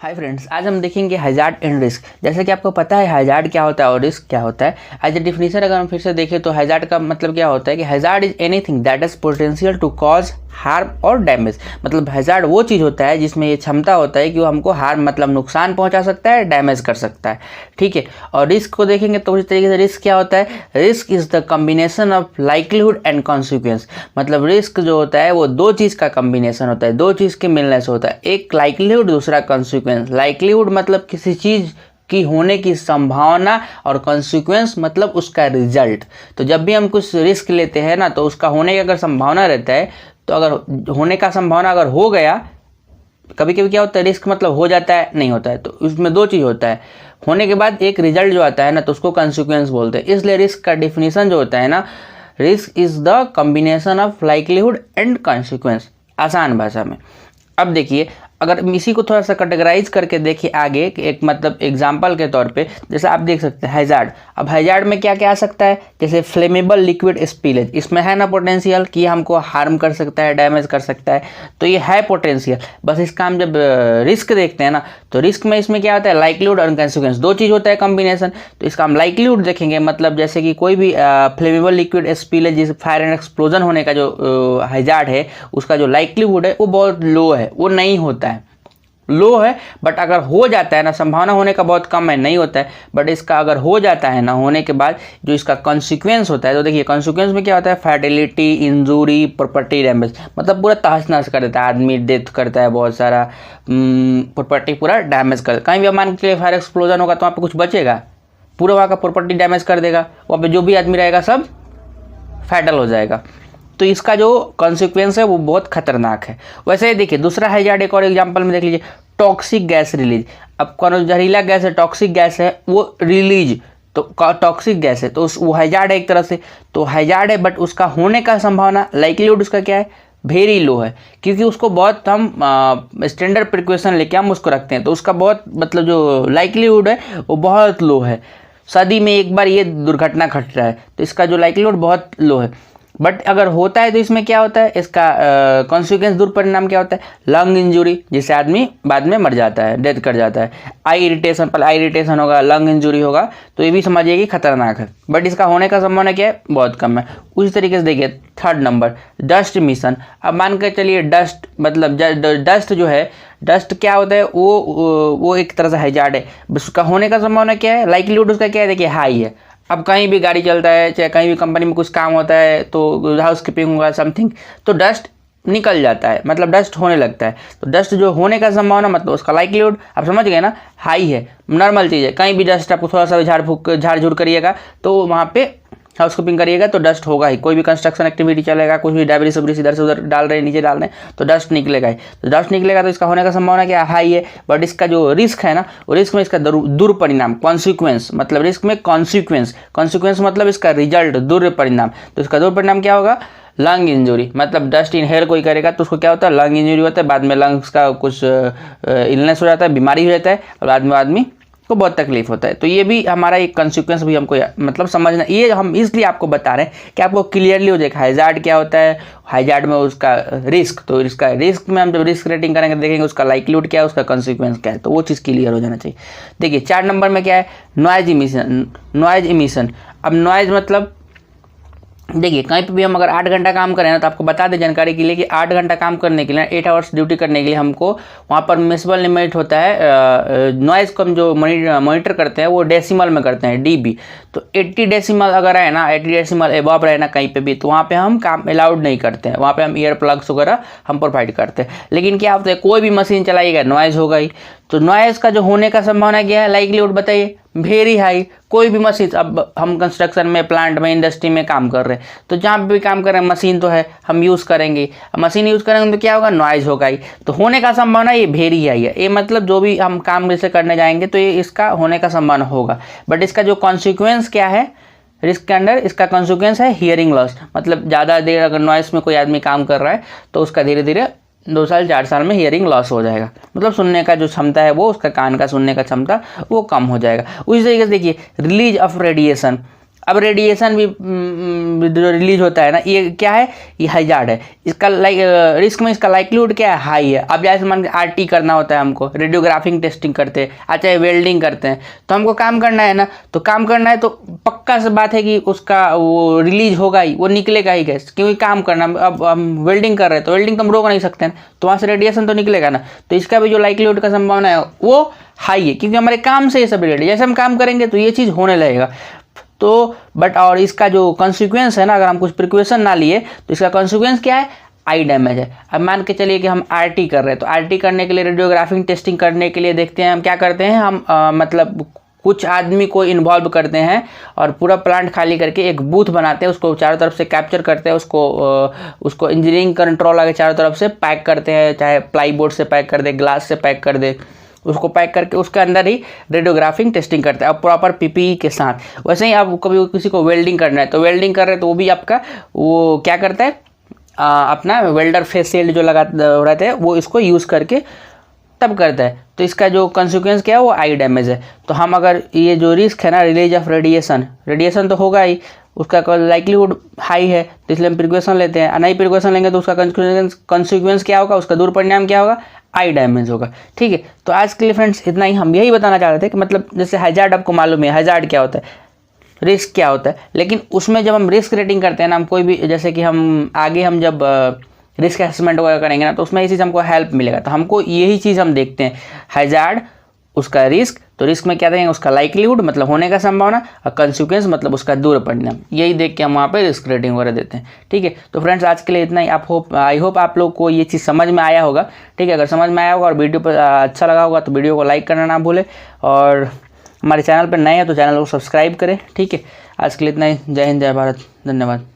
Hi friends, आज हम देखेंगे हैजार्ड एंड रिस्क। जैसे कि आपको पता है हैजार्ड क्या होता है और रिस्क क्या होता है। एज ए डिफिनेशन अगर हम फिर से देखें तो हैजार्ड का मतलब क्या होता है कि hazard is anything that is potential to cause harm और डैमेज। मतलब हैजार्ड वो चीज़ होता है जिसमें ये क्षमता होता है कि वो हमको हार्म मतलब नुकसान पहुंचा सकता है, डैमेज कर सकता है। ठीक है। और रिस्क को देखेंगे तो उस तरीके से रिस्क क्या होता है, risk is the combination of likelihood and consequence. मतलब रिस्क जो होता है वो दो चीज़ का कॉम्बिनेशन होता है, दो चीज़ के मिलने से होता है, एक लाइक्लीहुड दूसरा कॉन्सिक्वेंस। लाइक्लीहुड मतलब किसी चीज़ की होने की संभावना और कॉन्सिक्वेंस मतलब उसका रिजल्ट। तो जब भी हम कुछ रिस्क लेते हैं ना तो उसका होने की अगर संभावना रहता है तो अगर होने का संभावना अगर हो गया, कभी कभी क्या होता है रिस्क मतलब हो जाता है नहीं होता है, तो उसमें दो चीज़ होता है, होने के बाद एक रिजल्ट जो आता है ना तो उसको कॉन्सिक्वेंस बोलते हैं। इसलिए रिस्क का डिफिनीशन जो होता है ना, risk is the combination of likelihood and consequence, आसान भाषा में। अब देखिए, अगर इसी को थोड़ा सा कैटेगराइज करके देखिए आगे कि एक मतलब एग्जांपल के तौर पे, जैसे आप देख सकते हैं हैजार्ड। अब हैजार्ड में क्या क्या आ सकता है, जैसे फ्लेमेबल लिक्विड स्पिलेज, इसमें है ना पोटेंशियल कि हमको हार्म कर सकता है, डैमेज कर सकता है, तो ये है पोटेंशियल। बस इसका हम जब रिस्क देखते हैं ना तो रिस्क में इसमें क्या होता है, लाइक्लीहुड और कॉन्सिक्वेंस, दो चीज़ होता है कॉम्बिनेशन। तो इसका हम लाइक्लीहुड देखेंगे, मतलब जैसे कि कोई भी फ्लेमेबल लिक्विड स्पिलेज, जैसे फायर एंड एक्सप्लोजन होने का जो हैजार्ड है उसका जो लाइक्लीहुड है वो बहुत लो है, वो नहीं होता है, लो है। बट अगर हो जाता है ना, संभावना होने का बहुत कम है, नहीं होता है, बट इसका अगर हो जाता है ना, होने के बाद जो इसका कॉन्सिक्वेंस होता है, तो देखिए कॉन्सिक्वेंस में क्या होता है, फैटिलिटी, इंजूरी, प्रॉपर्टी डैमेज, मतलब पूरा तहस नहस कर देता है, आदमी डेथ करता है, बहुत सारा प्रॉपर्टी पूरा डैमेज कर। कहीं भी मान के फायर एक्सप्लोजन होगा तो वहाँ पर कुछ बचेगा, पूरा वहाँ का प्रॉपर्टी डैमेज कर देगा, वहाँ पर जो भी आदमी रहेगा सब फैटल हो जाएगा। तो इसका जो कॉन्सिक्वेंस है वो बहुत खतरनाक है। वैसे ही देखिए दूसरा हैजार्ड, एक और एग्जांपल में देख लीजिए, टॉक्सिक गैस रिलीज। अब कौन जहरीला गैस है, टॉक्सिक गैस है, वो रिलीज तो टॉक्सिक गैस है, तो वो हैजार्ड है एक तरह से, तो हैजार्ड है, बट उसका होने का संभावना, लाइक्लीहुड उसका क्या है, वेरी लो है, क्योंकि उसको बहुत हम स्टैंडर्ड प्रिकॉशन लेके हम उसको रखते हैं, तो उसका बहुत मतलब जो लाइक्लीहुड है वो बहुत लो है। सदी में एक बार ये दुर्घटना घट रहा है तो इसका जो लाइक्लीहुड बहुत लो है। बट अगर होता है तो इसमें क्या होता है, इसका कॉन्सिक्वेंस दुष्परिणाम क्या होता है, लंग इंजरी, जिससे आदमी बाद में मर जाता है, डेथ कर जाता है। आई इरिटेशन, पहले आई इरिटेशन होगा, लंग इंजरी होगा, तो ये भी समझिए कि खतरनाक है, बट इसका होने का संभावना क्या है, बहुत कम है। उसी तरीके से देखिए थर्ड नंबर, डस्ट मिशन। अब मान कर चलिए डस्ट, मतलब डस्ट जो है, डस्ट क्या होता है, वो एक तरह से हैजार्ड है, उसका होने का संभावना क्या है, लाइक्लीहुड उसका क्या है, देखिए हाई है। अब कहीं भी गाड़ी चलता है, चाहे कहीं भी कंपनी में कुछ काम होता है, तो हाउस कीपिंग होगा समथिंग, तो डस्ट निकल जाता है, मतलब डस्ट होने लगता है। तो डस्ट जो होने का संभावना मतलब उसका लाइक्लीहुड आप समझ गए ना, हाई है, नॉर्मल चीज़ है। कहीं भी डस्ट आपको थोड़ा सा झाड़ झूड़ करिएगा तो वहाँ पे हाउस कीपिंग करिएगा तो डस्ट होगा ही। कोई भी कंस्ट्रक्शन एक्टिविटी चलेगा, कुछ भी डाबरी सबरीस इधर से उधर डाल रहे हैं, नीचे डाल रहे हैं, तो डस्ट निकलेगा ही। तो डस्ट निकलेगा तो इसका होने का संभावना क्या हाई है। बट इसका जो रिस्क है ना, वो रिस्क में इसका दुर्परिणाम, कॉन्सिक्वेंस, मतलब रिस्क में कॉन्सिक्वेंस मतलब इसका रिजल्ट, दुर्परिणाम, तो इसका दुर्परिणाम क्या होगा, लंग इंजरी। मतलब डस्ट इनहेल कोई करेगा तो उसको क्या होता है, लंग इंजरी होता है, बाद में लंग्स का कुछ इलनेस हो जाता है, बीमारी हो जाता है, और बाद में आदमी को बहुत तकलीफ होता है। तो ये भी हमारा एक कॉन्सिक्वेंस भी हमको मतलब समझना, ये हम इसलिए आपको बता रहे हैं कि आपको क्लियरली हो जाए हैजार्ड क्या होता है, हैजार्ड में उसका रिस्क, तो इसका रिस्क में हम जब रिस्क रेटिंग करेंगे देखेंगे उसका लाइक्लीहुड क्या है, उसका कॉन्सिक्वेंस क्या है, तो वो चीज़ क्लियर हो जाना चाहिए। देखिए 4 नंबर में क्या है, नॉइज इमिशन। अब नॉइज मतलब देखिए कहीं पे भी हम अगर 8 घंटा काम करें ना, तो आपको बता दें जानकारी के लिए कि 8 घंटा काम करने के लिए, 8 आवर्स ड्यूटी करने के लिए हमको वहाँ पर मिसबल लिमिट होता है। नॉइज़ को हम जो मॉनिटर करते हैं वो डेसिमल में करते हैं, डीबी। तो 80 डेसिमल अगर है ना, 80 डेसिमल एबव रहे ना कहीं पे भी, तो वहाँ पे हम काम अलाउड नहीं करते हैं, वहाँ पे हम ईयर प्लग्स वगैरह हम प्रोवाइड करते हैं। लेकिन क्या होता है, कोई भी मशीन चलाइएगा नॉइज़ होगा ही। तो नॉइज़ का जो होने का संभावना क्या है, लाइक्लीहुड बताइए, वेरी हाई। कोई भी मशीन, अब हम कंस्ट्रक्शन में, प्लांट में, इंडस्ट्री में काम कर रहे हैं, तो जहाँ पे भी काम कर रहे हैं मशीन तो है, हम यूज़ करेंगे, मशीन यूज़ करेंगे तो क्या होगा, नॉइज़ होगा ही। तो होने का संभावना ये वेरी हाई है, ये मतलब जो भी हम काम जैसे करने जाएंगे तो ये इसका होने का संभावना होगा। बट इसका जो कॉन्सिक्वेंस क्या है, रिस्क के अंडर इसका कॉन्सिक्वेंस है हियरिंग लॉस। मतलब ज़्यादा देर अगर नॉइस में कोई आदमी काम कर रहा है तो उसका धीरे धीरे 2 साल 4 साल में हियरिंग लॉस हो जाएगा, मतलब सुनने का जो क्षमता है वो, उसका कान का सुनने का क्षमता वो कम हो जाएगा। उसी तरीके से देखिए रिलीज ऑफ रेडिएशन। अब रेडिएशन भी जो रिलीज होता है ना, ये क्या है, ये हैजार्ड है। इसका रिस्क में इसका लाइक्लीहुड क्या है, हाई है। अब जैसे मान के RT करना होता है हमको, रेडियोग्राफिंग टेस्टिंग करते हैं, अच्छा वेल्डिंग करते हैं, तो हमको काम करना है ना, तो काम करना है तो पक्का से बात है कि उसका वो रिलीज होगा ही, वो निकलेगा ही गैस, क्योंकि काम करना। अब हम वेल्डिंग कर रहे हैं तो वेल्डिंग तो हम रोक नहीं सकते हैं, तो वहाँ से रेडिएशन तो निकलेगा ना, तो इसका भी जो लाइक्लीहुड का संभावना है वो हाई है, क्योंकि हमारे काम से ये सब रिलेटेड, जैसे हम काम करेंगे तो ये चीज़ होने लगेगा। तो बट और इसका जो कॉन्सिक्वेंस है ना, अगर हम कुछ प्रिकॉशन ना लिए तो इसका कॉन्सिक्वेंस क्या है, आई डैमेज है। अब मान के चलिए कि हम RT कर रहे हैं, तो RT करने के लिए, रेडियोग्राफिक टेस्टिंग करने के लिए देखते हैं हम क्या करते हैं, हम मतलब कुछ आदमी को इन्वॉल्व करते हैं और पूरा प्लांट खाली करके एक बूथ बनाते हैं, उसको चारों तरफ से कैप्चर करते हैं, उसको इंजीनियरिंग कंट्रोल आगे चारों तरफ से पैक करते हैं, चाहे प्लाईबोर्ड से पैक कर दे, ग्लास से पैक कर दे, उसको पैक करके उसके अंदर ही रेडियोग्राफिक टेस्टिंग करते हैं, अब प्रॉपर PPE के साथ। वैसे ही आप कभी किसी को वेल्डिंग करना है तो वेल्डिंग कर रहे हैं तो वो भी आपका वो क्या करता है, अपना वेल्डर फेस शील्ड जो लगा रहते हैं वो इसको यूज़ करके तब करता है। तो इसका जो कंसिक्वेंस क्या है, वो आई डैमेज है। तो हम अगर ये जो रिस्क है ना, रिलीज ऑफ रेडिएशन तो होगा ही, उसका लाइक्लीहुड हाई है, तो इसलिए हम प्रिकॉशन लेते हैं। नहीं प्रिकॉशन लेंगे तो उसका कंसिक्वेंस क्या होगा, उसका दुष्परिणाम क्या होगा, आई डैमेज होगा। ठीक है, तो आज के लिए फ्रेंड्स इतना ही। हम यही बताना चाह रहे थे कि मतलब जैसे हैजार्ड आपको मालूम है, हैजार्ड क्या होता है, रिस्क क्या होता है, लेकिन उसमें जब हम रिस्क रेटिंग करते हैं ना, हम कोई भी, जैसे कि हम आगे हम जब रिस्क असेसमेंट वगैरह करेंगे ना, तो उसमें ये चीज़ हमको हेल्प मिलेगा। तो हमको यही चीज़ हम देखते हैं, हैजार्ड, उसका रिस्क, तो रिस्क में क्या देंगे, उसका लाइक्लीहुड मतलब होने का संभावना, और कंसिक्वेंस मतलब उसका दुष्परिणाम, यही देख के हम वहाँ पे रिस्क रेटिंग वगैरह देते हैं। ठीक है, तो फ्रेंड्स आज के लिए इतना ही। आई होप आप लोग को ये चीज़ समझ में आया होगा। ठीक है, अगर समझ में आया होगा और वीडियो पर अच्छा लगा होगा तो वीडियो को लाइक करना ना भूलें, और हमारे चैनल पर नए हैं तो चैनल को सब्सक्राइब करें। ठीक है, आज के लिए इतना ही। जय हिंद, जय भारत, धन्यवाद।